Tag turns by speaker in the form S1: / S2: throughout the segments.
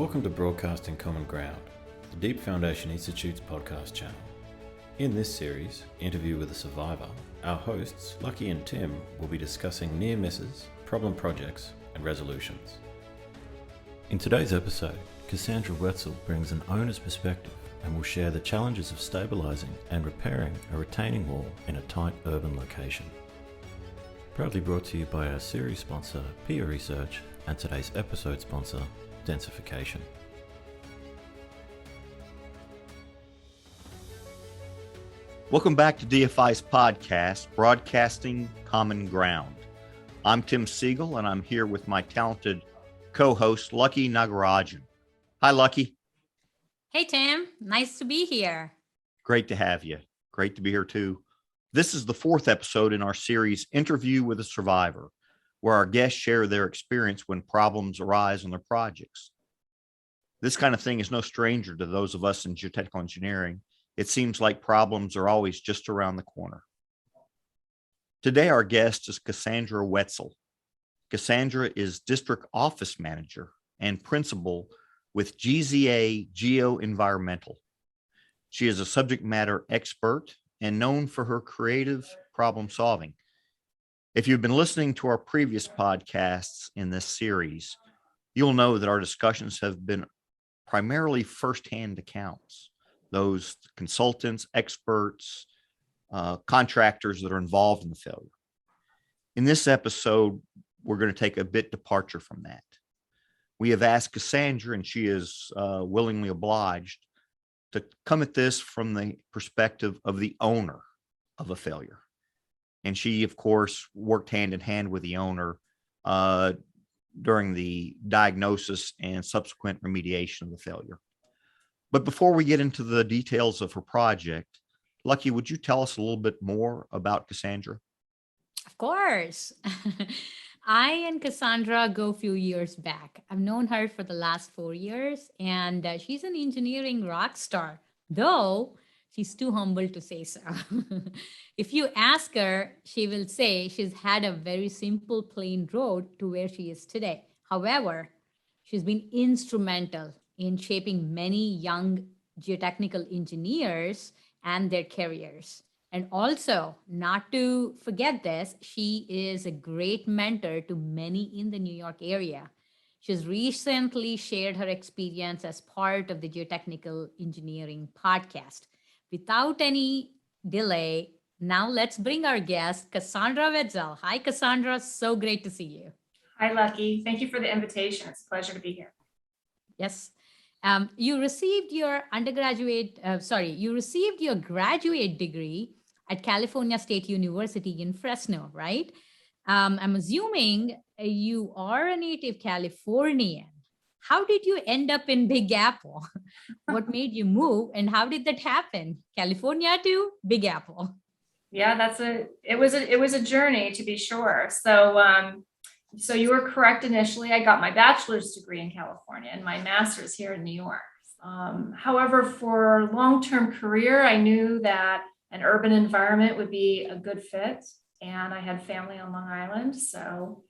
S1: Welcome to Broadcasting Common Ground, the Deep Foundation Institute's podcast channel. In this series, Interview with a Survivor, our hosts, Lucky and Tim, will be discussing near misses, problem projects, and resolutions. In today's episode, Cassandra Wetzel brings an owner's perspective and will share the challenges of stabilizing and repairing a retaining wall in a tight urban location. Proudly brought to you by our series sponsor, Peer Research, and today's episode sponsor, densification.
S2: Welcome back to DFI's podcast, Broadcasting Common Ground. I'm Tim Siegel, and I'm here with my talented co-host, Lucky Nagarajan. Hi, Lucky.
S3: Hey, Tim. Nice to be here.
S2: Great to have you. Great to be here, too. This is the fourth episode in our series, Interview with a Survivor, where our guests share their experience when problems arise on their projects. This kind of thing is no stranger to those of us in geotechnical engineering. It seems like problems are always just around the corner. Today, our guest is Cassandra Wetzel. Cassandra is District Office Manager and Principal with GZA Geo-Environmental. She is a subject matter expert and known for her creative problem solving. If you've been listening to our previous podcasts in this series, you'll know that our discussions have been primarily firsthand accounts. Those consultants, experts, contractors that are involved in the failure. In this episode, we're going to take a bit departure from that. We have asked Cassandra, and she is willingly obliged, to come at this from the perspective of the owner of a failure. And she, of course, worked hand in hand with the owner during the diagnosis and subsequent remediation of the failure. But before we get into the details of her project, Lucky, would you tell us a little bit more about Cassandra?
S3: Of course. I and Cassandra go a few years back. I've known her for the last 4 years, and she's an engineering rock star, though she's too humble to say so. If you ask her, she will say she's had a very simple, plain road to where she is today. However, she's been instrumental in shaping many young geotechnical engineers and their careers. And also, not to forget this, she is a great mentor to many in the New York area. She's recently shared her experience as part of the Geotechnical Engineering podcast. Without any delay, now let's bring our guest, Cassandra Wetzel. Hi, Cassandra. So great to see you.
S4: Hi, Lucky. Thank you for the invitation. It's a pleasure to be here.
S3: Yes. You received your graduate degree at California State University in Fresno, right? I'm assuming you are a native Californian. How did you end up in Big Apple? What made you move, and how did that happen? California to Big Apple.
S4: Yeah, it was a journey, to be sure. So you were correct initially. I got my bachelor's degree in California and my master's here in New York. However, for long-term career, I knew that an urban environment would be a good fit, and I had family on Long Island. So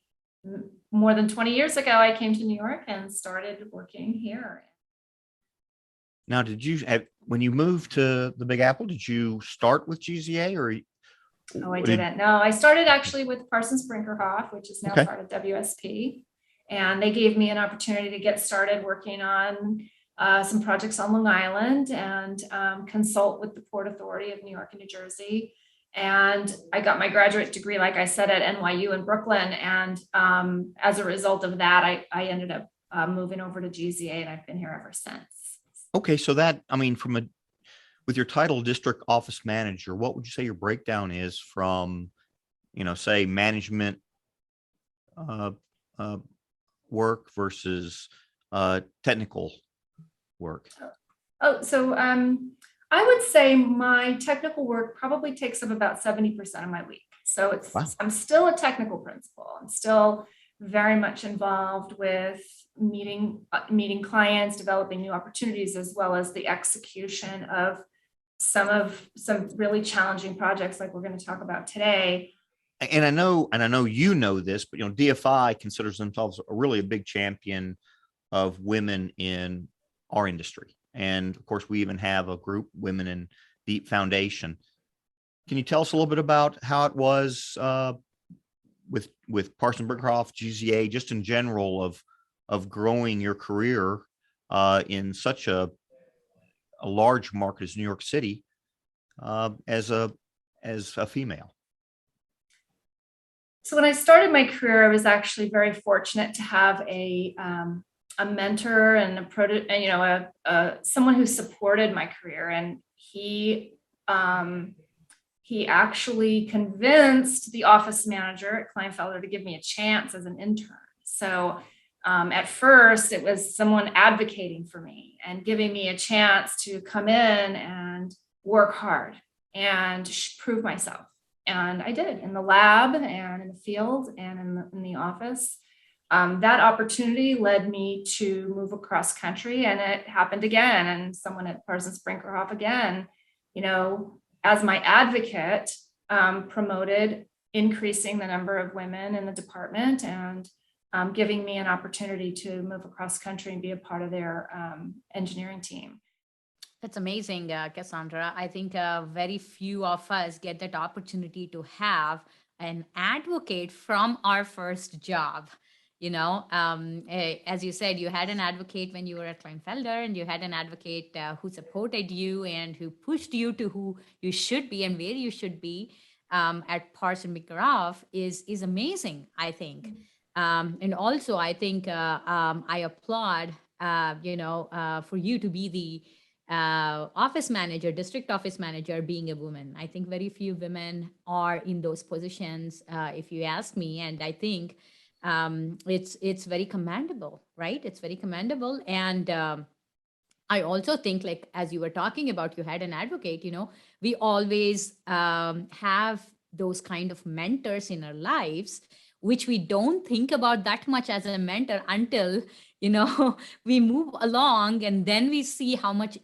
S4: more than 20 years ago, I came to New York and started working here.
S2: Now, when you moved to the Big Apple, did you start with GZA or?
S4: Oh, I didn't. No, I started actually with Parsons Brinkerhoff, which is now part of WSP. And they gave me an opportunity to get started working on some projects on Long Island and consult with the Port Authority of New York and New Jersey. And I got my graduate degree, like I said, at NYU in Brooklyn. And as a result of that, I ended up moving over to GZA, and I've been here ever since.
S2: Okay, so with your title, District Office Manager, what would you say your breakdown is from, say, management work versus technical work?
S4: So I would say my technical work probably takes up about 70% of my week. So I'm still a technical principal. I'm still very much involved with meeting clients, developing new opportunities, as well as the execution of some really challenging projects like we're going to talk about today.
S2: And I know you know this, but DFI considers themselves really a big champion of women in our industry. And of course, we even have a group, Women in Deep Foundation. Can you tell us a little bit about how it was with Parsons Brinckerhoff, GZA, just in general of growing your career in such a large market as New York City as a female?
S4: So when I started my career, I was actually very fortunate to have a mentor and someone who supported my career, and he actually convinced the office manager at Kleinfelder to give me a chance as an intern. So at first, it was someone advocating for me and giving me a chance to come in and work hard and prove myself. And I did in the lab and in the field and in the office. That opportunity led me to move across country, and it happened again. And someone at Parsons Brinckerhoff again, as my advocate, promoted increasing the number of women in the department and giving me an opportunity to move across country and be a part of their engineering team.
S3: That's amazing, Cassandra. I think very few of us get that opportunity to have an advocate from our first job. As you said, you had an advocate when you were at Kleinfelder, and you had an advocate who supported you and who pushed you to who you should be and where you should be at Parsons Brinckerhoff is amazing, I think. And also, I think I applaud, for you to be the office manager, district office manager, being a woman. I think very few women are in those positions, if you ask me. And I think it's very commendable, right? It's very commendable. And I also think, like, as you were talking about, you had an advocate, we always have those kind of mentors in our lives, which we don't think about that much as a mentor until, we move along, and then we see how much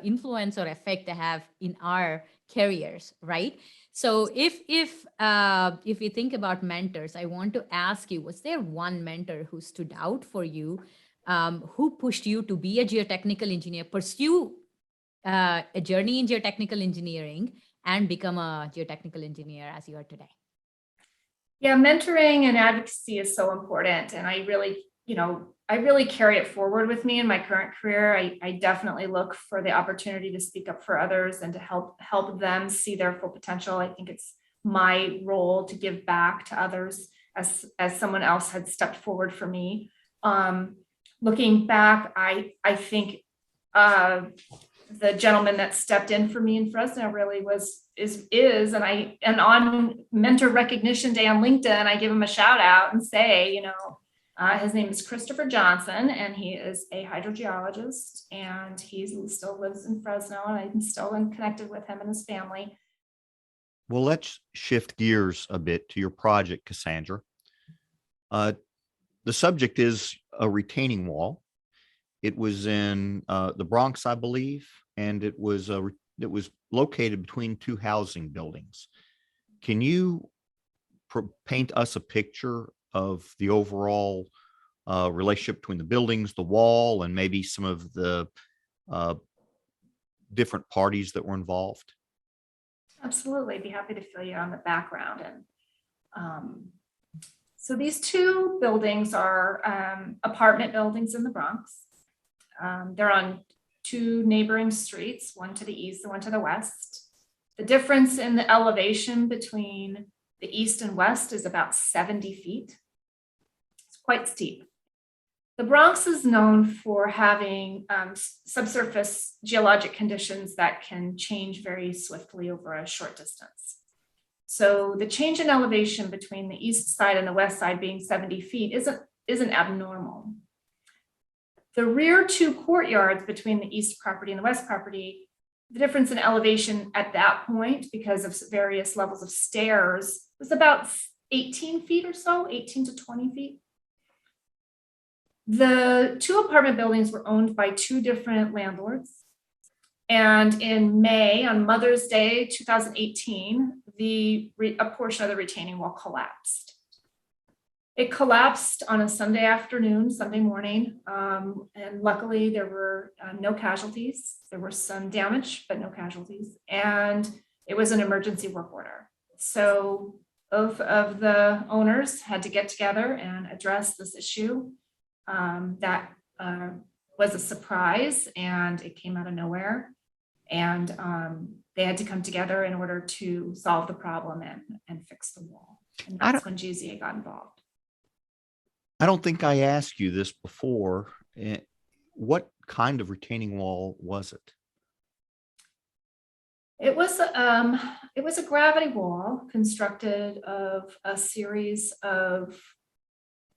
S3: influence or effect they have in our careers, right? So if we think about mentors, I want to ask you, was there one mentor who stood out for you, who pushed you to be a geotechnical engineer, pursue a journey in geotechnical engineering, and become a geotechnical engineer as you are today?
S4: Yeah, mentoring and advocacy is so important. And I really carry it forward with me in my current career. I definitely look for the opportunity to speak up for others and to help them see their full potential. I think it's my role to give back to others as someone else had stepped forward for me. Looking back, I think the gentleman that stepped in for me in Fresno really and on Mentor Recognition Day on LinkedIn, I give him a shout out and say, his name is Christopher Johnson, and he is a hydrogeologist, and he still lives in Fresno, and I'm still connected with him and his family.
S2: Well, let's shift gears a bit to your project, Cassandra. The subject is a retaining wall. It was in the Bronx, I believe, and it was located between two housing buildings. Can you paint us a picture of the overall relationship between the buildings, the wall, and maybe some of the different parties that were involved?
S4: Absolutely. I'd be happy to fill you on the background. And so these two buildings are apartment buildings in the Bronx. They're on two neighboring streets, one to the east and one to the west. The difference in the elevation between the east and west is about 70 feet. It's quite steep. The Bronx is known for having subsurface geologic conditions that can change very swiftly over a short distance. So the change in elevation between the east side and the west side being 70 feet isn't abnormal. The rear two courtyards between the east property and the west property, the difference in elevation at that point, because of various levels of stairs, was about 18 feet or so, 18 to 20 feet. The two apartment buildings were owned by two different landlords. And in May, on Mother's Day, 2018, a portion of the retaining wall collapsed. It collapsed on a Sunday morning. And luckily there were no casualties. There was some damage, but no casualties. And it was an emergency work order. So both of the owners had to get together and address this issue. That was a surprise, and it came out of nowhere. And they had to come together in order to solve the problem and fix the wall. And that's when GZA got involved.
S2: I don't think I asked you this before. What kind of retaining wall was it?
S4: It was a gravity wall constructed of a series of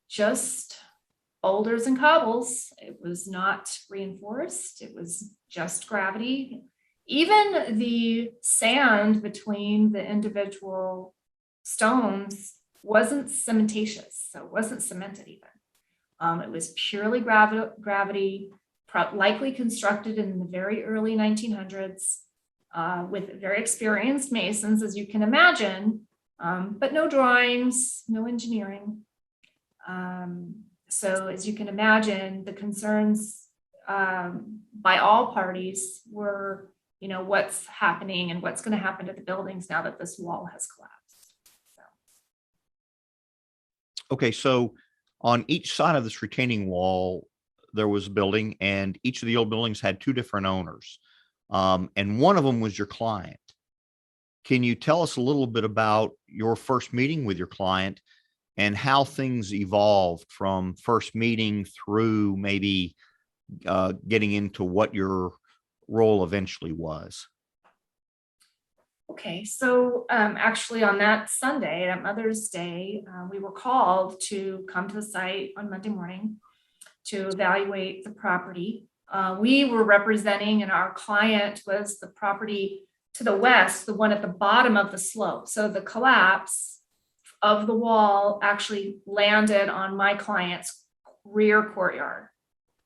S4: just boulders and cobbles. It was not reinforced. It was just gravity. Even the sand between the individual stones wasn't cementatious, so it wasn't cemented even. It was purely gravity, likely constructed in the very early 1900s with very experienced masons, as you can imagine, but no drawings, no engineering. So as you can imagine, the concerns by all parties were, what's happening and what's going to happen to the buildings now that this wall has collapsed.
S2: Okay, so on each side of this retaining wall, there was a building, and each of the old buildings had two different owners. And one of them was your client. Can you tell us a little bit about your first meeting with your client and how things evolved from first meeting through maybe getting into what your role eventually was?
S4: Okay, so actually on that Sunday, that Mother's Day, we were called to come to the site on Monday morning to evaluate the property. We were representing, and our client was the property to the west, the one at the bottom of the slope. So the collapse of the wall actually landed on my client's rear courtyard.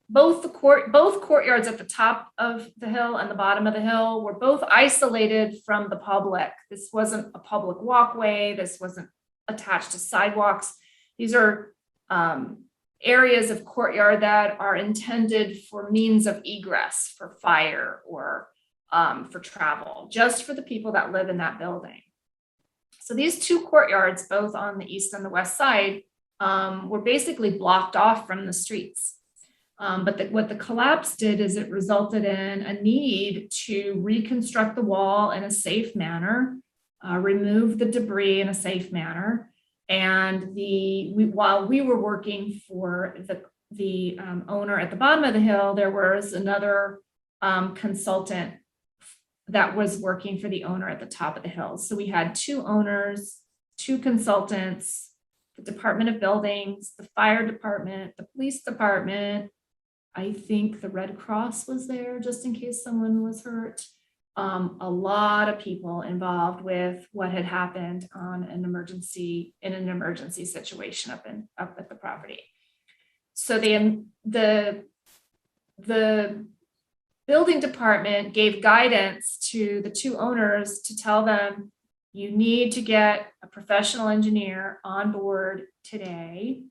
S4: Both courtyards at the top of the hill and the bottom of the hill were both isolated from the public. This wasn't a public walkway. This wasn't attached to sidewalks. These are areas of courtyard that are intended for means of egress, for fire or for travel, just for the people that live in that building. So these two courtyards, both on the east and the west side, were basically blocked off from the streets. But what the collapse did is it resulted in a need to reconstruct the wall in a safe manner, remove the debris in a safe manner. And while we were working for the owner at the bottom of the hill, there was another consultant that was working for the owner at the top of the hill. So we had two owners, two consultants, the Department of Buildings, the fire department, the police department. I think the Red Cross was there just in case someone was hurt. A lot of people involved with what had happened in an emergency situation up at the property. So the building department gave guidance to the two owners to tell them, you need to get a professional engineer on board today.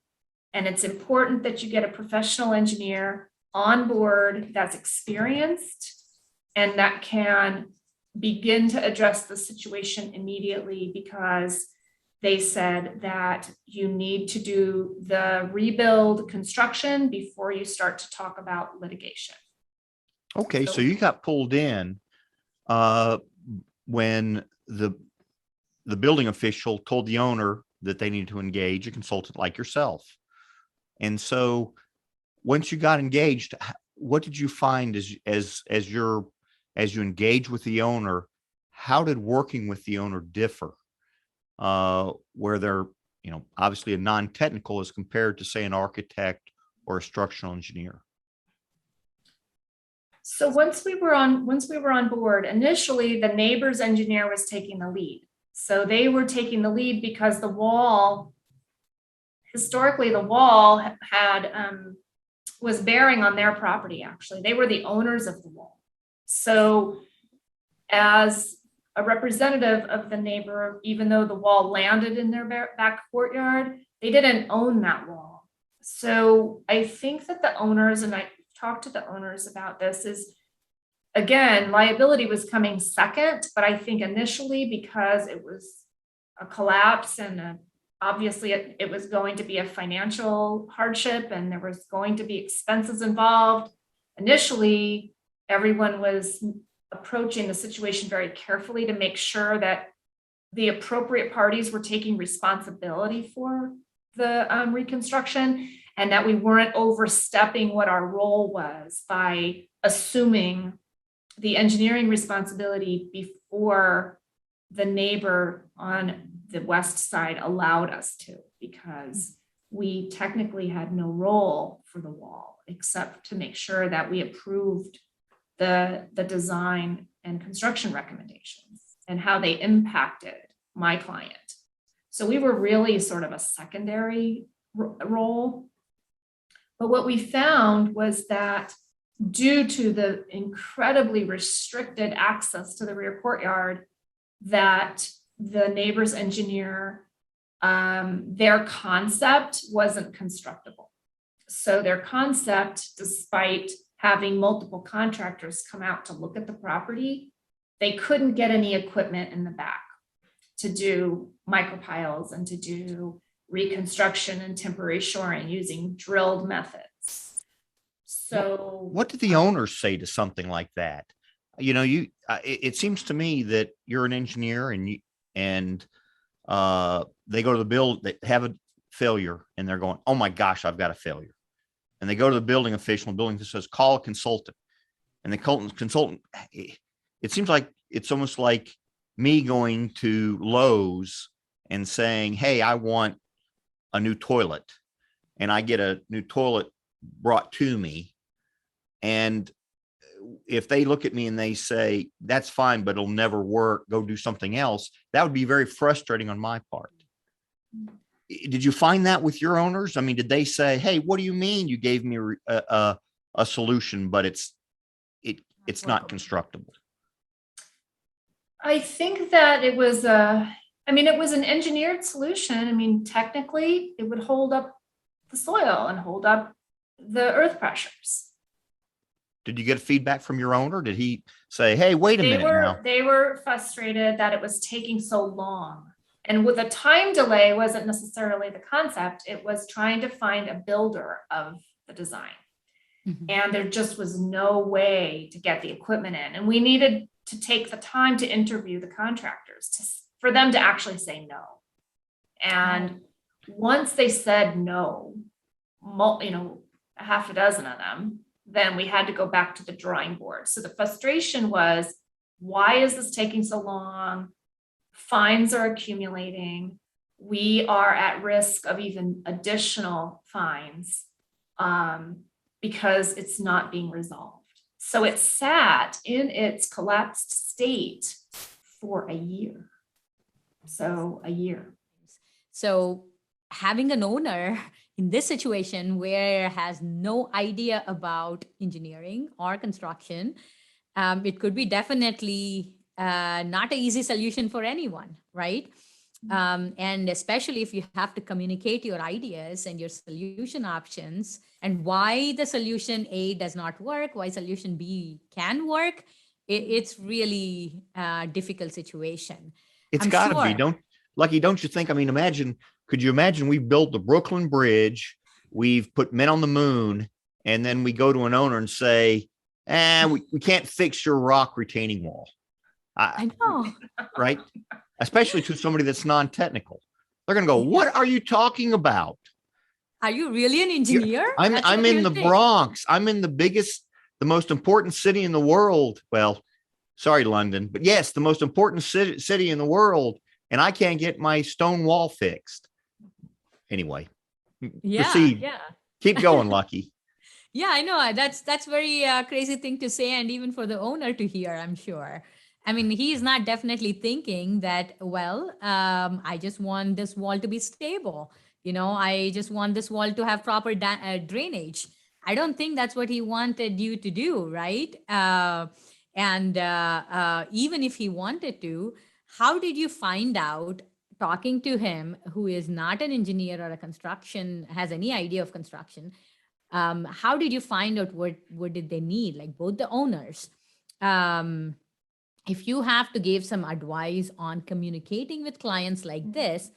S4: And it's important that you get a professional engineer on board that's experienced and that can begin to address the situation immediately, because they said that you need to do the rebuild construction before you start to talk about litigation.
S2: Okay, so you got pulled in when the building official told the owner that they needed to engage a consultant like yourself. And so once you got engaged, what did you find as you engage with the owner? How did working with the owner differ? Where they're, obviously a non-technical as compared to, say, an architect or a structural engineer.
S4: So once we were on board, initially the neighbor's engineer was taking the lead. So they were taking the lead because historically the wall was bearing on their property. Actually, they were the owners of the wall. So as a representative of the neighbor, even though the wall landed in their back courtyard, they didn't own that wall. So I think that the owners, and I talked to the owners about this, is again, liability was coming second, but I think initially because it was a collapse and obviously it was going to be a financial hardship and there was going to be expenses involved. Initially, everyone was approaching the situation very carefully to make sure that the appropriate parties were taking responsibility for the reconstruction and that we weren't overstepping what our role was by assuming the engineering responsibility before the neighbor on the west side allowed us to, because we technically had no role for the wall except to make sure that we approved the design and construction recommendations and how they impacted my client. So we were really sort of a secondary role. But what we found was that due to the incredibly restricted access to the rear courtyard, that the neighbor's engineer, their concept wasn't constructible. So their concept, despite having multiple contractors come out to look at the property, they couldn't get any equipment in the back to do micropiles and to do reconstruction and temporary shoring using drilled methods. So
S2: what did the owners say to something like that? You know, it seems to me that you're an engineer and they go to the build, they have a failure and they're going, oh my gosh, I've got a failure. And they go to the building official and the building official says, call a consultant. And the consultant, it seems like it's almost like me going to Lowe's and saying, hey, I want a new toilet. And I get a new toilet brought to me. And if they look at me and they say, that's fine, but it'll never work, go do something else, that would be very frustrating on my part. Did you find that with your owners? I mean, did they say, hey, what do you mean you gave me a solution, but it's not constructible?
S4: I think that it was it was an engineered solution. I mean, technically it would hold up the soil and hold up the earth pressures.
S2: Did you get feedback from your owner? Did he say, hey, wait a minute now?
S4: They were frustrated that it was taking so long. And with a time delay wasn't necessarily the concept. It was trying to find a builder of the design. Mm-hmm. And there just was no way to get the equipment in. And we needed to take the time to interview the contractors for them to actually say no. And once they said no, a half a dozen of them, then we had to go back to the drawing board. So the frustration was, why is this taking so long? Fines are accumulating. We are at risk of even additional fines because it's not being resolved. So it sat in its collapsed state for a year. So
S3: having an owner in this situation where has no idea about engineering or construction, it could be definitely not an easy solution for anyone, right? And especially if you have to communicate your ideas and your solution options and why the solution A does not work, why solution B can work, it's really a difficult situation.
S2: It's got to be. Don't you think? I mean, could you imagine we built the Brooklyn Bridge, we've put men on the moon, and then we go to an owner and say, we can't fix your rock retaining wall.
S3: I know.
S2: Right? Especially to somebody that's non-technical. They're going to go, what are you talking about?
S3: Are you really an engineer?
S2: I'm in the Bronx. I'm in the most important city in the world. Well, sorry, London, but yes, the most important city in the world. And I can't get my stone wall fixed. Anyway, proceed. Yeah. Keep going, Lucky.
S3: Yeah, I know. That's very crazy thing to say. And even for the owner to hear, I'm sure. I mean, he's not definitely thinking that, I just want this wall to be stable. I just want this wall to have proper drainage. I don't think that's what he wanted you to do, right? And even if he wanted to, how did you find out, talking to him, who is not an engineer or has any idea of construction, how did you find out what did they need? Like both the owners. If you have to give some advice on communicating with clients like this,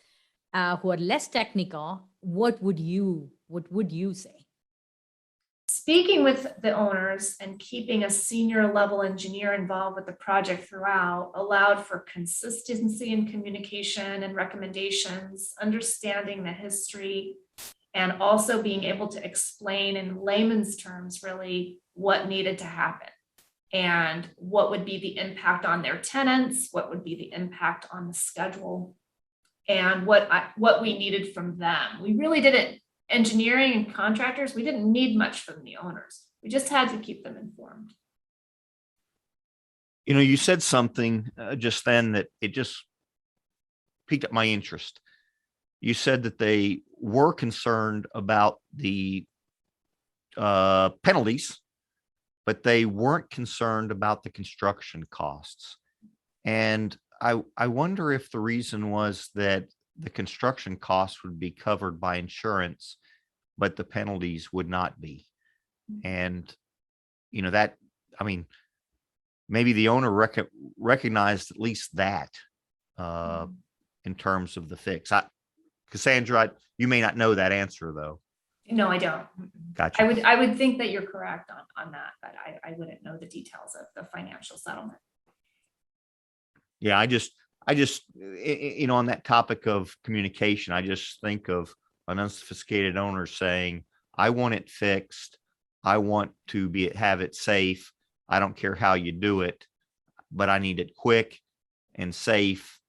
S3: who are less technical, what would you say?
S4: Speaking with the owners and keeping a senior level engineer involved with the project throughout allowed for consistency in communication and recommendations, understanding the history, and also being able to explain in layman's terms really what needed to happen and what would be the impact on their tenants, what would be the impact on the schedule, and what we needed from them. We really didn't, engineering and contractors, we didn't need much from the owners. We just had to keep them informed.
S2: You said something just then that it just piqued up my interest. You said that they were concerned about the penalties, but they weren't concerned about the construction costs. And I wonder if the reason was that the construction costs would be covered by insurance, but the penalties would not be. And, maybe the owner recognized at least that in terms of the fix. Cassandra, you may not know that answer though.
S4: No, I don't.
S2: Gotcha.
S4: I would think that you're correct on that, but I wouldn't know the details of the financial settlement.
S2: Yeah, I just, on that topic of communication, I just think of an unsophisticated owner saying, I want it fixed. I want to have it safe. I don't care how you do it, but I need it quick and safe.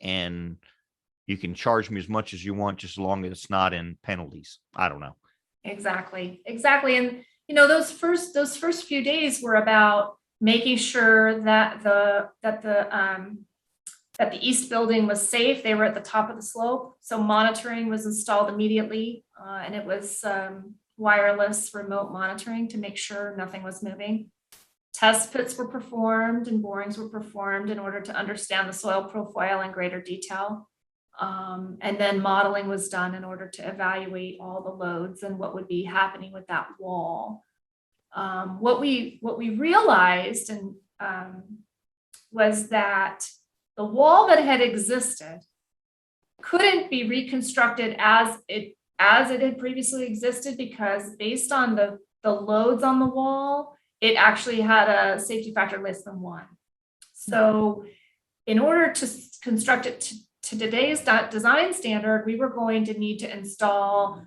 S2: And you can charge me as much as you want, just as long as it's not in penalties. I don't know.
S4: Exactly. And, those first few days were about making sure that the east building was safe. They were at the top of the slope. So monitoring was installed immediately. And it was wireless remote monitoring to make sure nothing was moving. Test pits were performed and borings were performed in order to understand the soil profile in greater detail. And then modeling was done in order to evaluate all the loads and what would be happening with that wall. What we realized was that the wall that had existed couldn't be reconstructed as it had previously existed, because based on the loads on the wall, it actually had a safety factor less than 1. So in order to construct it to today's design standard, we were going to need to install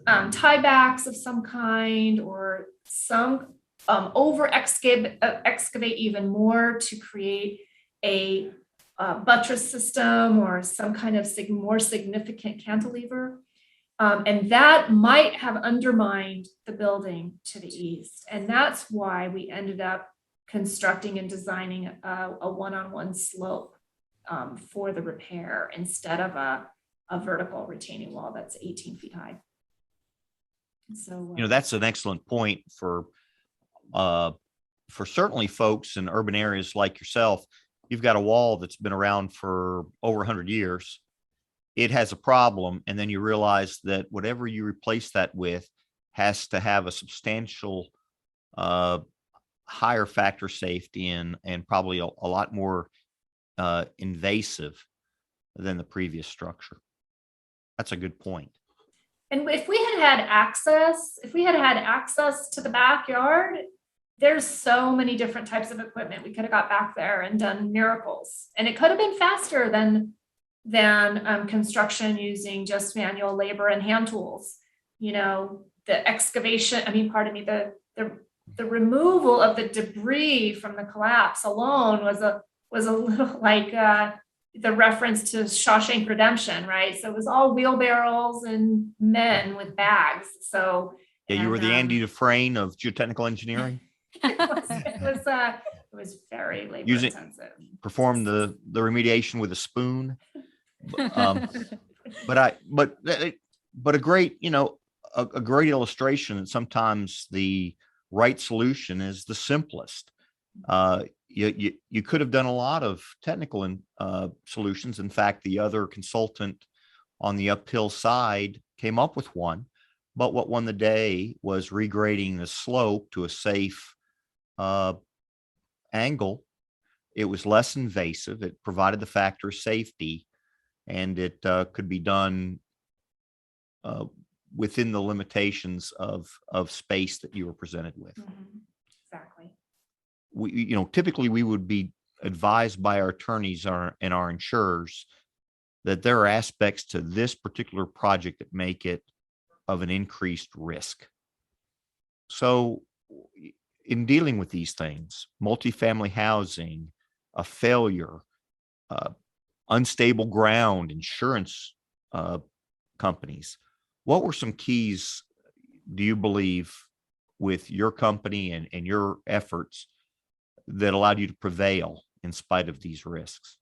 S4: tiebacks of some kind, or some excavate even more to create a buttress system or some kind of more significant cantilever. And that might have undermined the building to the east. And that's why we ended up constructing and designing a one-on-one slope for the repair instead of a vertical retaining wall that's 18 feet high. So,
S2: that's an excellent point for certainly folks in urban areas like yourself. You've got a wall that's been around for over 100 years. It has a problem, and then you realize that whatever you replace that with has to have a substantial higher factor safety and probably a lot more invasive than the previous structure. That's a good point.
S4: And if we had access to the backyard, there's so many different types of equipment we could have got back there and done miracles. And it could have been faster than construction using just manual labor and hand tools. The excavation, the removal of the debris from the collapse alone was a little like the reference to Shawshank Redemption, right? So it was all wheelbarrows and men with bags. So
S2: yeah, you were the Andy Dufresne of geotechnical engineering.
S4: It was very labor intensive.
S2: Performed the remediation with a spoon. But a great, a great illustration that sometimes the right solution is the simplest. you could have done a lot of technical solutions. In fact, the other consultant on the uphill side came up with one, but what won the day was regrading the slope to a safe angle. It was less invasive. It provided the factor of safety, and it could be done within the limitations of space that you were presented with.
S4: Exactly.
S2: Typically we would be advised by our attorneys and our insurers that there are aspects to this particular project that make it of an increased risk. So in dealing with these things, multifamily housing, a failure, unstable ground, insurance companies, what were some keys, do you believe, with your company and your efforts that allowed you to prevail in spite of these risks?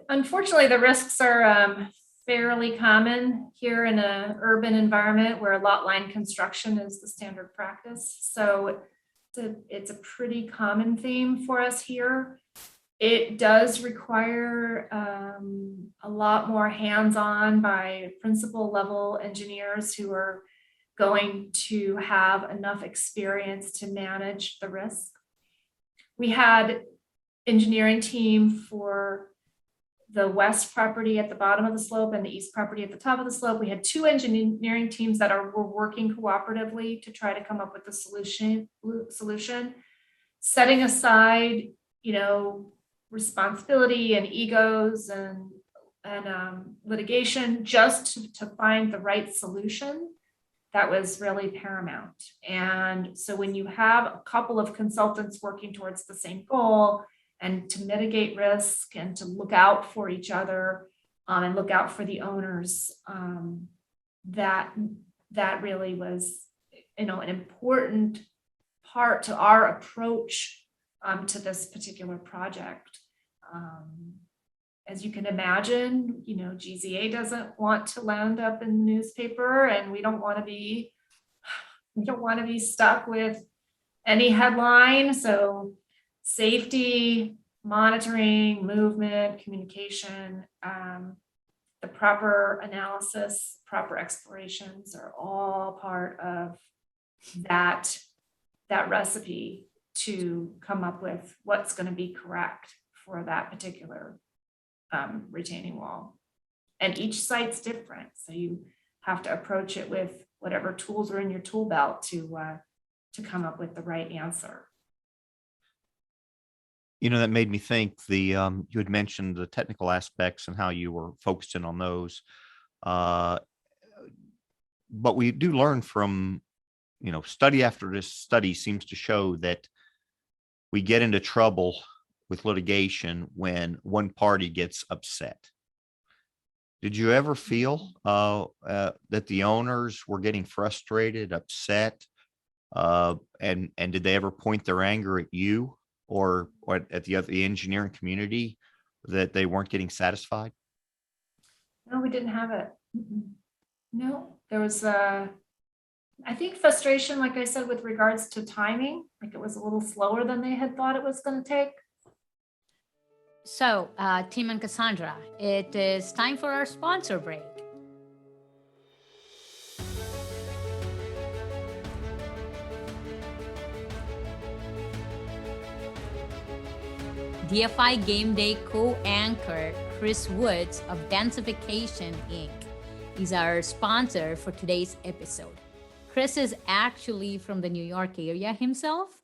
S4: Unfortunately, the risks are fairly common here in an urban environment where lot line construction is the standard practice. So it's a pretty common theme for us here. It does require a lot more hands-on by principal level engineers who are going to have enough experience to manage the risk. We had engineering team for the west property at the bottom of the slope and the east property at the top of the slope. We had two engineering teams that were working cooperatively to try to come up with a solution, setting aside, responsibility and egos and litigation just to find the right solution. That was really paramount. And so when you have a couple of consultants working towards the same goal and to mitigate risk and to look out for each other and look out for the owners, that really was, an important part to our approach to this particular project. As you can imagine, GZA doesn't want to land up in the newspaper, and we don't want to be stuck with any headline. So safety, monitoring, movement, communication, the proper analysis, proper explorations are all part of that recipe to come up with what's going to be correct for that particular retaining wall. And each site's different, so you have to approach it with whatever tools are in your tool belt to come up with the right answer.
S2: That made me think you had mentioned the technical aspects and how you were focusing on those. But we do learn from, study after study seems to show that we get into trouble with litigation when one party gets upset. Did you ever feel that the owners were getting frustrated, upset, and did they ever point their anger at you or at the engineering community that they weren't getting satisfied?
S4: No, we didn't have it. No, there was I think frustration, like I said, with regards to timing, like it was a little slower than they had thought it was going to take.
S3: So, Tim and Cassandra, it is time for our sponsor break. DFI Game Day co-anchor Chris Woods of Densification Inc. is our sponsor for today's episode. Chris is actually from the New York area himself,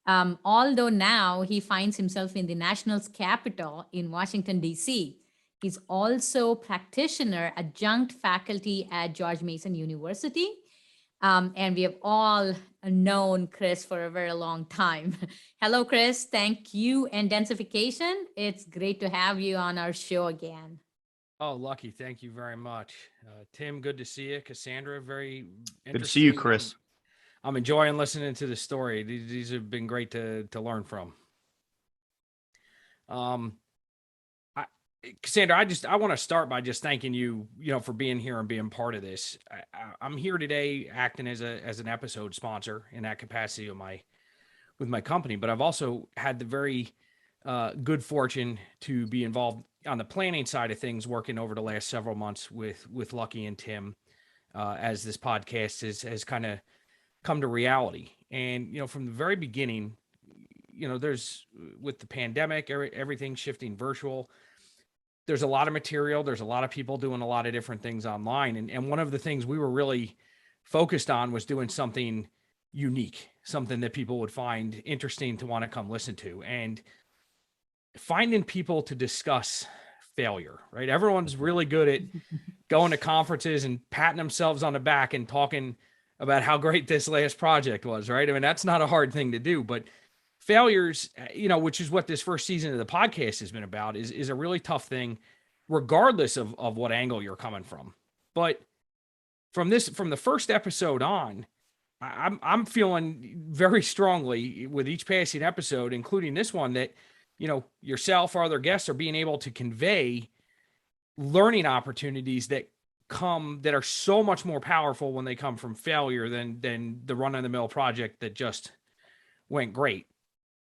S3: although now he finds himself in the national's capital in Washington, D.C. He's also practitioner, adjunct faculty at George Mason University. And we have all known Chris for a very long time. Hello, Chris. Thank you. And Densification, it's great to have you on our show again.
S5: Oh, Lucky. Thank you very much. Tim, good to see you. Cassandra, very interesting.
S2: Good to see you, Chris.
S5: I'm enjoying listening to the story. These have been great to learn from. Cassandra, I want to start by just thanking you, for being here and being part of this. I'm here today acting as an episode sponsor in that capacity of my my company, but I've also had the very good fortune to be involved on the planning side of things, working over the last several months with Lucky and Tim, as this podcast has kind of come to reality. And, from the very beginning, there's, with the pandemic, everything shifting virtual, there's a lot of material. There's a lot of people doing a lot of different things online. And one of the things we were really focused on was doing something unique, something that people would find interesting to want to come listen to, and finding people to discuss failure, right? Everyone's really good at going to conferences and patting themselves on the back and talking about how great this last project was, right? I mean, that's not a hard thing to do, but failures, which is what this first season of the podcast has been about, is a really tough thing, regardless of what angle you're coming from. But from the first episode on, I'm feeling very strongly with each passing episode, including this one, that, yourself or other guests are being able to convey learning opportunities that are so much more powerful when they come from failure than the run-of-the-mill project that just went great.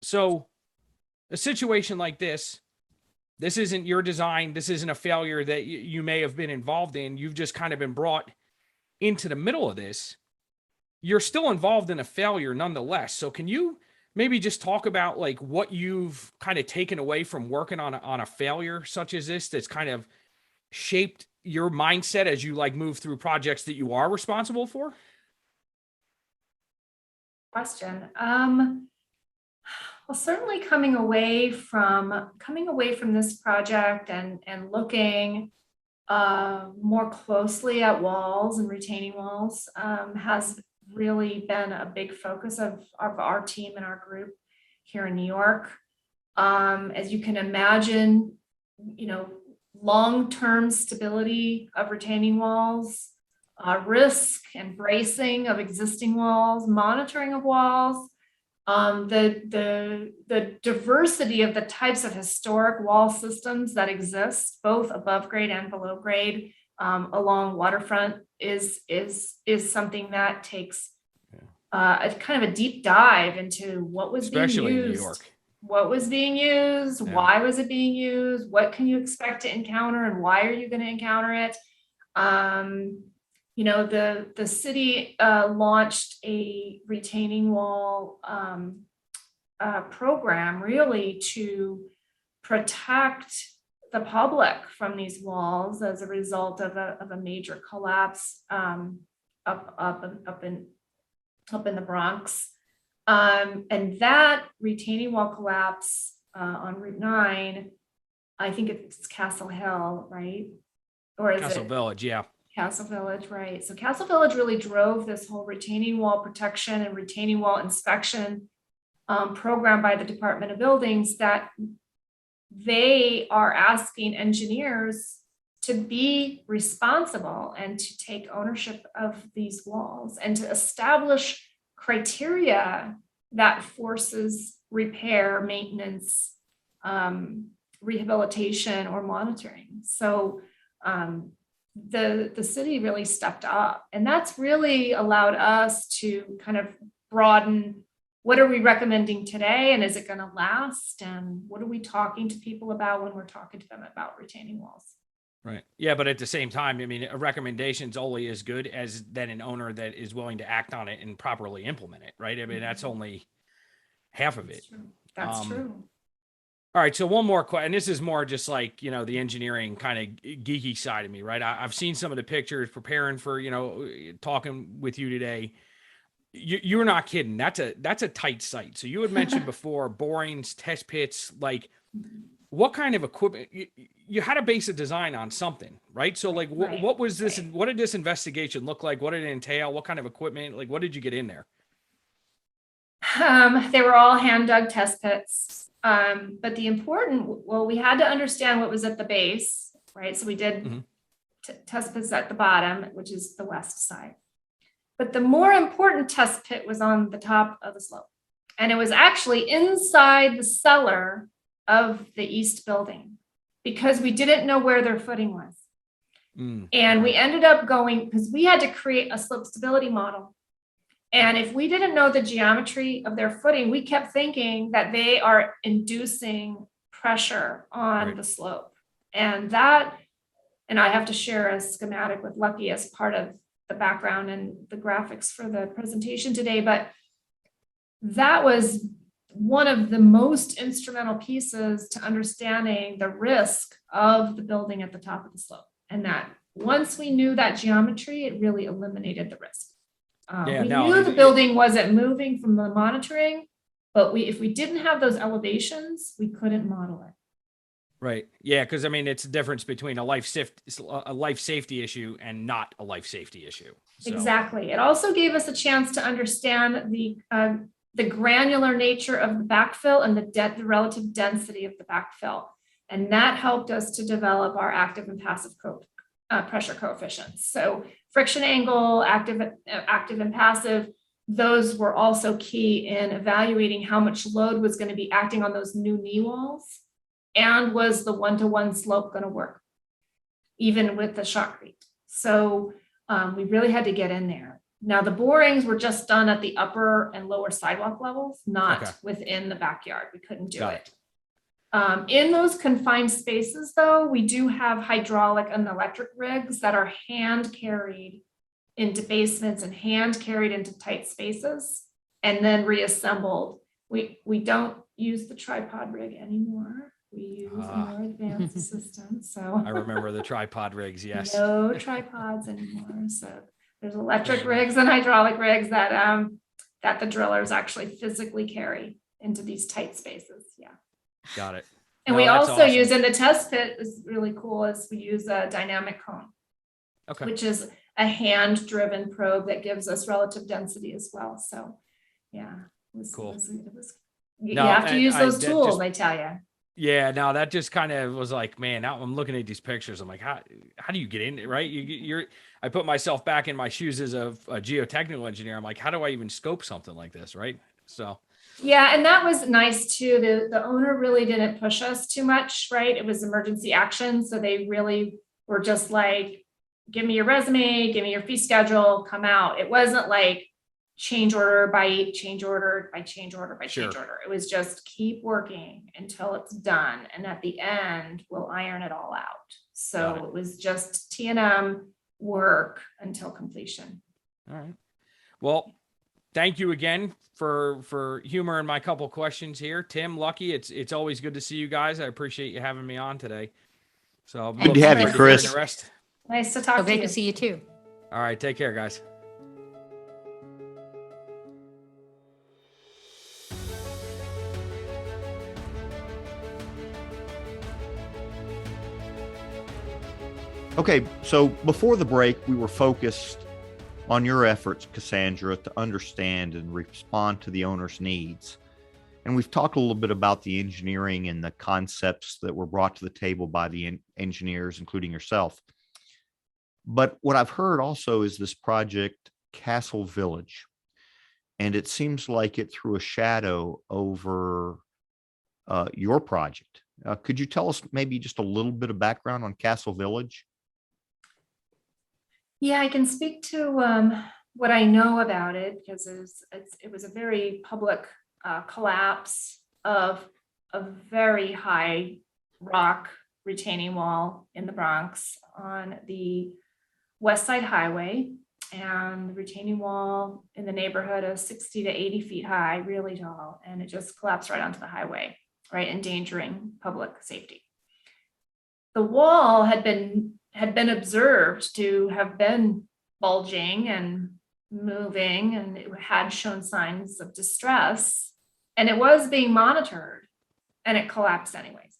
S5: So a situation like this isn't your design. This isn't a failure that you may have been involved in. You've just kind of been brought into the middle of this. You're still involved in a failure nonetheless. So can you maybe just talk about like what you've kind of taken away from working on a failure such as this, that's kind of shaped your mindset as you like move through projects that you are responsible for?
S4: Question. Well, certainly coming away from this project and looking more closely at walls and retaining walls has really been a big focus of our team and our group here in New York. As you can imagine, long-term stability of retaining walls, risk and bracing of existing walls, monitoring of walls, the diversity of the types of historic wall systems that exist, both above grade and below grade, along waterfront is something that takes a kind of a deep dive into what was
S5: especially
S4: being used,
S5: in New York.
S4: What was being used, why was it being used, what can you expect to encounter, and why are you going to encounter it? The city launched a retaining wall program really to protect the public from these walls as a result of a major collapse up in the Bronx. And that retaining wall collapse on Route 9, I think it's Castle Hill, right? Or is
S5: Castle
S4: it
S5: Village? Yeah.
S4: Castle Village, right. So Castle Village really drove this whole retaining wall protection and retaining wall inspection program by the Department of Buildings, that they are asking engineers to be responsible and to take ownership of these walls and to establish criteria that forces repair, maintenance, rehabilitation, or monitoring. So the city really stepped up, and that's really allowed us to kind of broaden what are we recommending today, and is it going to last, and what are we talking to people about when we're talking to them about retaining walls.
S5: Right. Yeah, but at the same time, I mean, a recommendation is only as good as then an owner that is willing to act on it and properly implement it, right? I mean, that's only half of it.
S4: That's true.
S5: All right, so one more question, and this is more just like, the engineering kind of geeky side of me, right? I've seen some of the pictures preparing for, talking with you today. You're not kidding. That's a tight site. So you had mentioned before borings, test pits, like what kind of equipment? You had to base a design on something, right? So like what was this? Right. What did this investigation look like? What did it entail? What kind of equipment? Like what did you get in there?
S4: They were all hand dug test pits. But we had to understand what was at the base, right? So we did test pits at the bottom, which is the west side. But the more important test pit was on the top of the slope. And it was actually inside the cellar of the east building because we didn't know where their footing was. And we ended up going, because we had to create a slope stability model. And if we didn't know the geometry of their footing, we kept thinking that they are inducing pressure on the slope. And I have to share a schematic with Lucky as part of the background and the graphics for the presentation today, but that was one of the most instrumental pieces to understanding the risk of the building at the top of the slope. And that once we knew that geometry, it really eliminated the risk. We knew the building wasn't moving from the monitoring, but if we didn't have those elevations, we couldn't model it.
S5: Right. Yeah. Because I mean, it's a difference between a life safety issue and not a life safety issue. So.
S4: Exactly. It also gave us a chance to understand the granular nature of the backfill and the relative density of the backfill. And that helped us to develop our active and passive pressure coefficients. So friction angle, active and passive, those were also key in evaluating how much load was going to be acting on those new knee walls, and was the one-to-one slope going to work, even with the shotcrete. So we really had to get in there. Now the borings were just done at the upper and lower sidewalk levels, not within the backyard. We couldn't do it. In those confined spaces, though, we do have hydraulic and electric rigs that are hand carried into basements and hand carried into tight spaces and then reassembled. We don't use the tripod rig anymore. We use a more advanced system. So
S5: I remember the tripod rigs. Yes.
S4: No tripods anymore. So there's electric rigs and hydraulic rigs that the drillers actually physically carry into these tight spaces. Yeah.
S5: Got it.
S4: And we also use in the test pit is really cool is we use a dynamic cone, which is a hand driven probe that gives us relative density as well. So yeah,
S5: cool.
S4: You have to use those tools, I tell you.
S5: Yeah, no, that just kind of was like, man, now I'm looking at these pictures. I'm like, how do you get in it, right? I put myself back in my shoes as a geotechnical engineer. I'm like, how do I even scope something like this, right? So.
S4: Yeah, and that was nice too. The owner really didn't push us too much, right? It was emergency action. So they really were just like, give me your resume, give me your fee schedule, come out. It wasn't like change order by change order by change order by change order. It was just keep working until it's done. And at the end, we'll iron it all out. So it was just T&M work until completion.
S5: All right. Well, thank you again for humoring my couple questions here. Tim, Lucky, it's always good to see you guys. I appreciate you having me on today. So
S2: good to have you, Chris.
S4: Nice to talk to you.
S3: Great to see you too.
S5: All right, take care, guys.
S2: Okay, so before the break, we were focused on your efforts, Cassandra, to understand and respond to the owner's needs. And we've talked a little bit about the engineering and the concepts that were brought to the table by the engineers, including yourself. But what I've heard also is this project, Castle Village. And it seems like it threw a shadow over your project. Could you tell us maybe just a little bit of background on Castle Village?
S4: Yeah, I can speak to what I know about it because it was a very public collapse of a very high rock retaining wall in the Bronx on the West Side Highway, and the retaining wall in the neighborhood of 60 to 80 feet high, really tall, and it just collapsed right onto the highway, right, endangering public safety. The wall had been observed to have been bulging and moving, and it had shown signs of distress, and it was being monitored, and it collapsed anyways.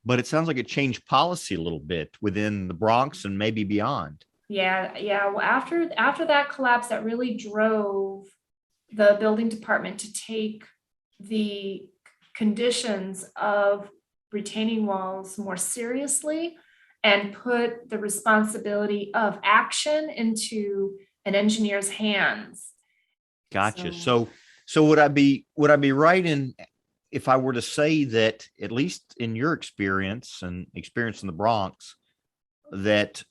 S2: But it sounds like it changed policy a little bit within the Bronx and maybe beyond.
S4: Yeah. Well, after that collapse, that really drove the building department to take the conditions of retaining walls more seriously and put the responsibility of action into an engineer's hands.
S2: Gotcha. So would I be right in if I were to say that, at least in your experience and experience in the Bronx, that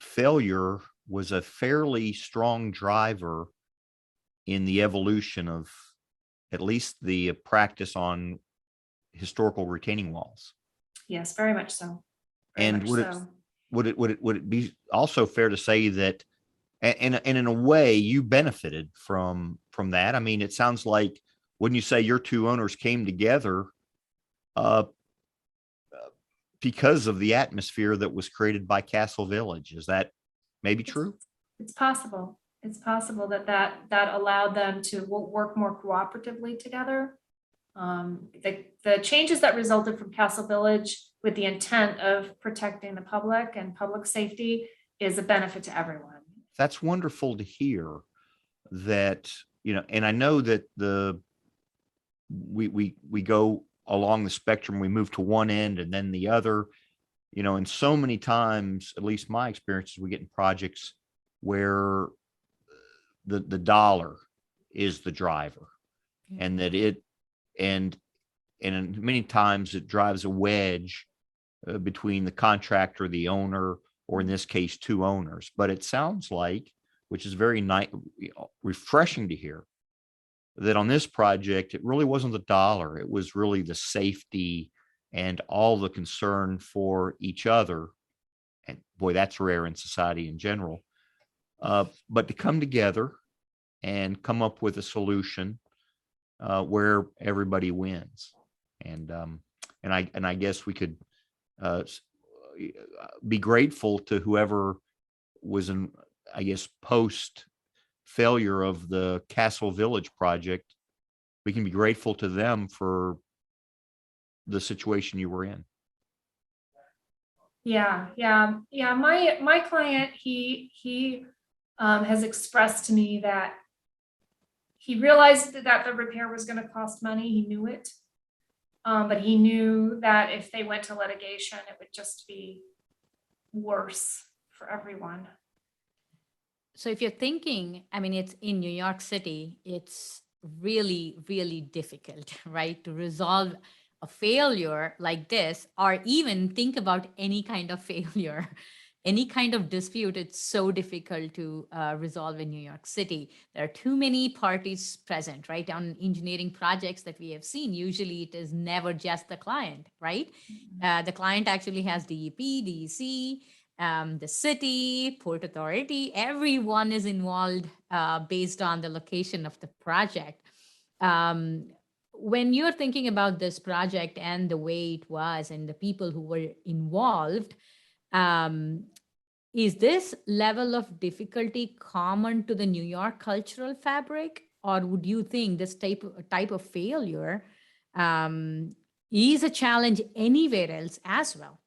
S2: failure was a fairly strong driver in the evolution of at least the practice on historical retaining walls.
S4: Yes, very much so. Very
S2: And
S4: much so.
S2: would it be also fair to say that, and in a way, you benefited from that? I mean, it sounds like, wouldn't you say your two owners came together because of the atmosphere that was created by Castle Village? Is that maybe true?
S4: It's possible. It's possible that allowed them to work more cooperatively together. The changes that resulted from Castle Village with the intent of protecting the public and public safety is a benefit to everyone.
S2: That's wonderful to hear that, and I know that we go along the spectrum, we move to one end and then the other, and so many times, at least my experiences, we get in projects where the dollar is the driver, and that and many times it drives a wedge between the contractor, the owner, or in this case, two owners. But it sounds like, which is very nice, refreshing to hear, that on this project, it really wasn't the dollar. It was really the safety and all the concern for each other. And boy, that's rare in society in general. But to come together and come up with a solution where everybody wins. And I guess we could be grateful to whoever was in, I guess, post failure of the Castle Village project. We can be grateful to them for the situation you were in.
S4: Yeah. My client, he has expressed to me that he realized that the repair was going to cost money. He knew it. But he knew that if they went to litigation, it would just be worse for everyone.
S3: So if you're thinking, I mean, it's in New York City, it's really, really difficult, right, to resolve a failure like this, or even think about any kind of failure, any kind of dispute. It's so difficult to resolve in New York City. There are too many parties present, right? On engineering projects that we have seen, usually it is never just the client, right? The client actually has DEP, DEC, the city, Port Authority, everyone is involved based on the location of the project. When you're thinking about this project and the way it was and the people who were involved, is this level of difficulty common to the New York cultural fabric, or would you think this type of failure is a challenge anywhere else as well?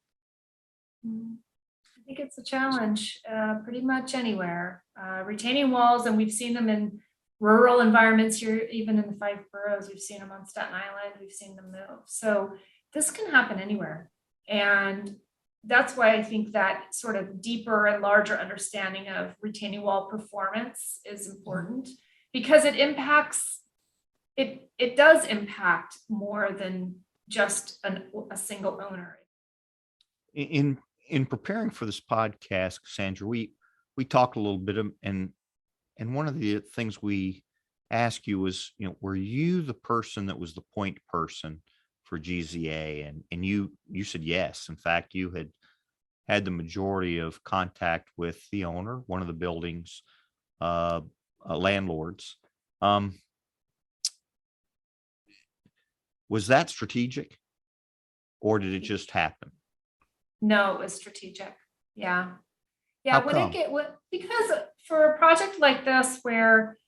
S4: I think it's a challenge pretty much anywhere. Retaining walls, and we've seen them in rural environments here, even in the 5 boroughs. We've seen them on Staten Island. We've seen them move. So this can happen anywhere. And that's why I think that sort of deeper and larger understanding of retaining wall performance is important, because it impacts, it does impact more than just a single owner.
S2: In preparing for this podcast, Cassandra, we talked a little bit and one of the things we asked you was, were you the person that was the point person for GZA? And you said yes. In fact, you had the majority of contact with the owner, one of the building's landlords. Was that strategic, or did it just happen?
S4: No, it was strategic. Yeah.
S2: How come?
S4: Because for a project like this, where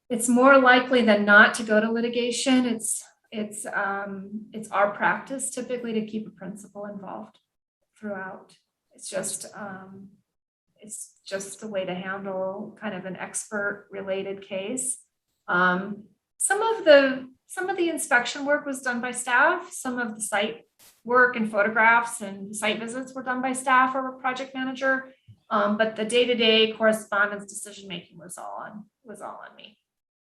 S4: it's more likely than not to go to litigation, it's our practice typically to keep a principal involved throughout. It's just the way to handle kind of an expert related case. Some of the inspection work was done by staff. Some of the site work and photographs and site visits were done by staff or a project manager. But the day-to-day correspondence decision making was all on me.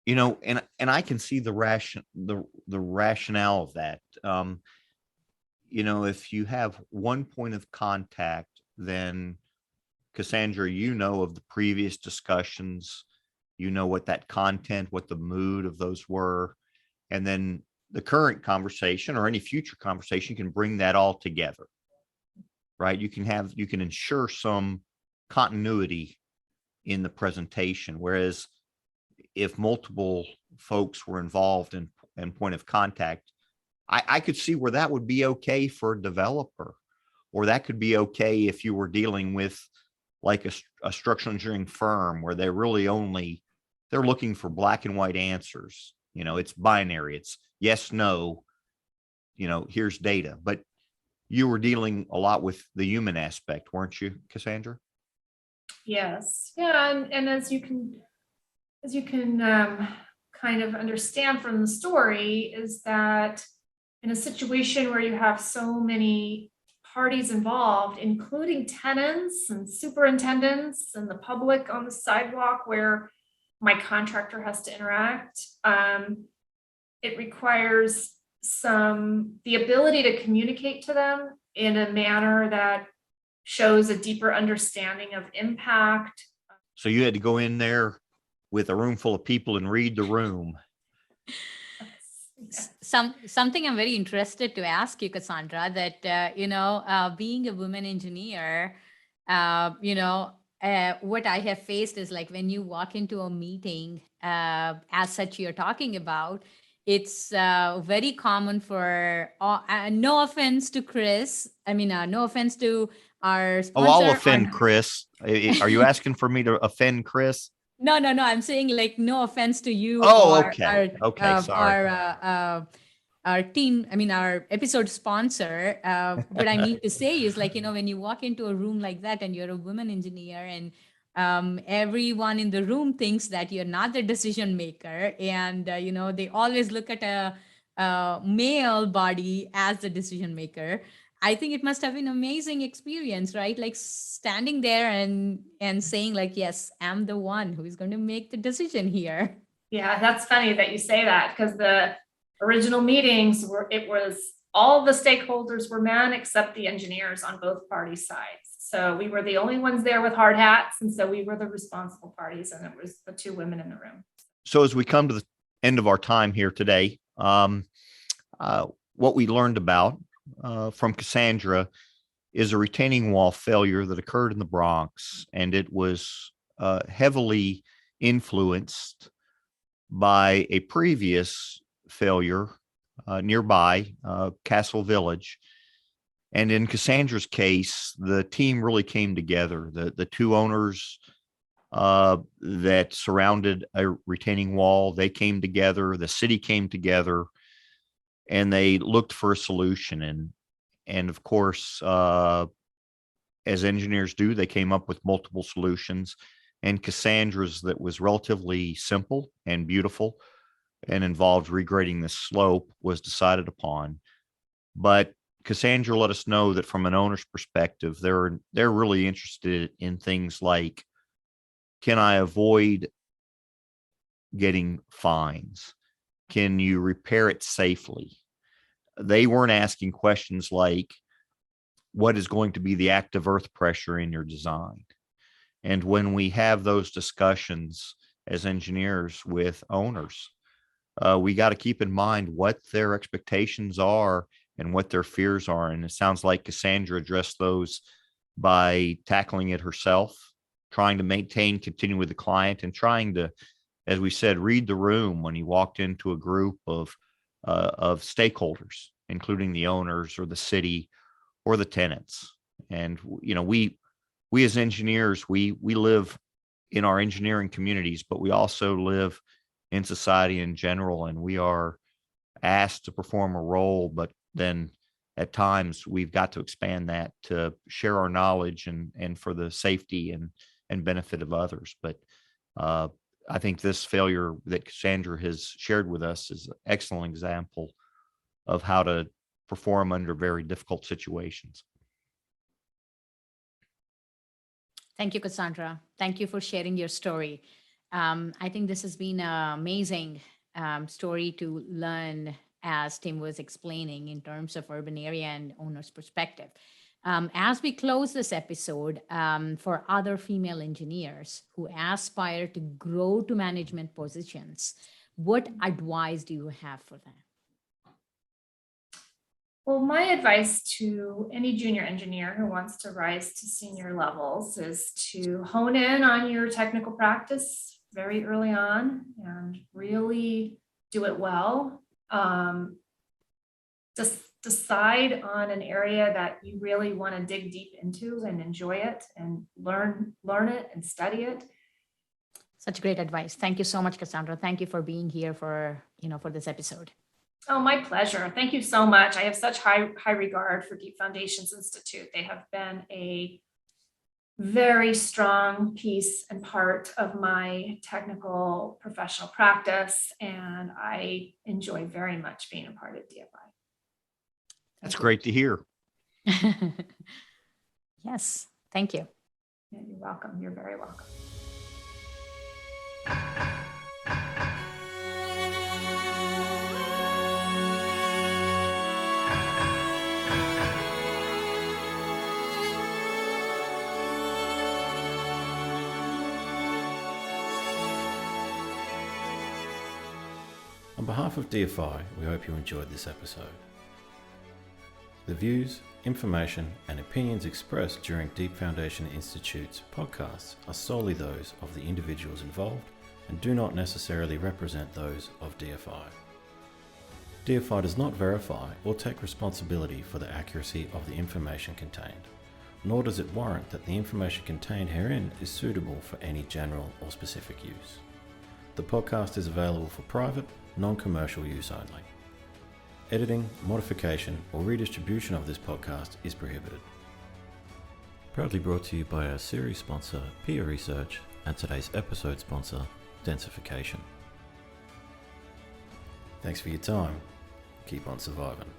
S2: And I can see the rationale of that. If you have one point of contact, then Cassandra, you know of the previous discussions, you know what that content, what the mood of those were, and then the current conversation or any future conversation can bring that all together, right? You can ensure some continuity in the presentation, whereas if multiple folks were involved in point of contact, I could see where that would be okay for a developer, or that could be okay if you were dealing with like a structural engineering firm where they're looking for black and white answers. It's binary. It's yes, no, here's data. But you were dealing a lot with the human aspect, weren't you, Cassandra?
S4: Yes. Yeah. And as you can kind of understand from the story, is that in a situation where you have so many parties involved, including tenants and superintendents and the public on the sidewalk where my contractor has to interact, it requires the ability to communicate to them in a manner that shows a deeper understanding of impact.
S2: So you had to go in there with a room full of people and read the room.
S3: Something I'm very interested to ask you, Cassandra, that being a woman engineer, what I have faced is like when you walk into a meeting, as such you're talking about, it's very common for no offense to Chris. I mean, no offense to our sponsor.
S2: Oh, I'll offend Chris. Are you asking for me to offend Chris?
S3: No. I'm saying like no offense to you.
S2: Oh, okay. Sorry.
S3: Our team, I mean, our episode sponsor. What I mean to say is like, when you walk into a room like that and you're a woman engineer and everyone in the room thinks that you're not the decision maker. And, they always look at a male body as the decision maker. I think it must have been an amazing experience, right? Like standing there and saying like, yes, I'm the one who is going to make the decision here.
S4: Yeah, that's funny that you say that, because the original meetings all the stakeholders were men except the engineers on both party sides. So we were the only ones there with hard hats. And so we were the responsible parties, and it was the two women in the room.
S2: So as we come to the end of our time here today, what we learned about from Cassandra is a retaining wall failure that occurred in the Bronx, and it was heavily influenced by a previous failure nearby, Castle Village. And in Cassandra's case, the team really came together. The two owners that surrounded a retaining wall, they came together. The city came together, and they looked for a solution. And of course, as engineers do, they came up with multiple solutions. And Cassandra's that was relatively simple and beautiful and involved regrading the slope was decided upon. But Cassandra let us know that from an owner's perspective, they're really interested in things like, can I avoid getting fines? Can you repair it safely? They weren't asking questions like, what is going to be the active earth pressure in your design? And when we have those discussions as engineers with owners, we got to keep in mind what their expectations are and what their fears are. And it sounds like Cassandra addressed those by tackling it herself, trying to continue with the client, and trying to, as we said, read the room when he walked into a group of stakeholders, including the owners or the city or the tenants. And, we as engineers, we live in our engineering communities, but we also live in society in general, and we are asked to perform a role, but then at times we've got to expand that to share our knowledge and for the safety and benefit of others. But I think this failure that Cassandra has shared with us is an excellent example of how to perform under very difficult situations.
S3: Thank you, Cassandra. Thank you for sharing your story. I think this has been an amazing story to learn, as Tim was explaining, in terms of urban area and owner's perspective. As we close this episode, for other female engineers who aspire to grow to management positions, what advice do you have for them?
S4: Well, my advice to any junior engineer who wants to rise to senior levels is to hone in on your technical practice very early on and really do it well. Just decide on an area that you really want to dig deep into and enjoy it and learn it and study it.
S3: Such great advice. Thank you so much, Cassandra. Thank you for being here for this episode.
S4: Oh, my pleasure. Thank you so much. I have such high regard for Deep Foundations Institute. They have been a very strong piece and part of my technical professional practice, and I enjoy very much being a part of DFI.
S2: That's great to hear.
S3: Yes, thank you.
S4: Yeah, you're welcome. You're very welcome.
S1: On behalf of DFI, we hope you enjoyed this episode. The views, information, and opinions expressed during Deep Foundation Institute's podcasts are solely those of the individuals involved and do not necessarily represent those of DFI. DFI does not verify or take responsibility for the accuracy of the information contained, nor does it warrant that the information contained herein is suitable for any general or specific use. The podcast is available for private, non-commercial use only. Editing, modification, or redistribution of this podcast is prohibited. Proudly brought to you by our series sponsor, Peer Research, and today's episode sponsor, Densification. Thanks for your time. Keep on surviving.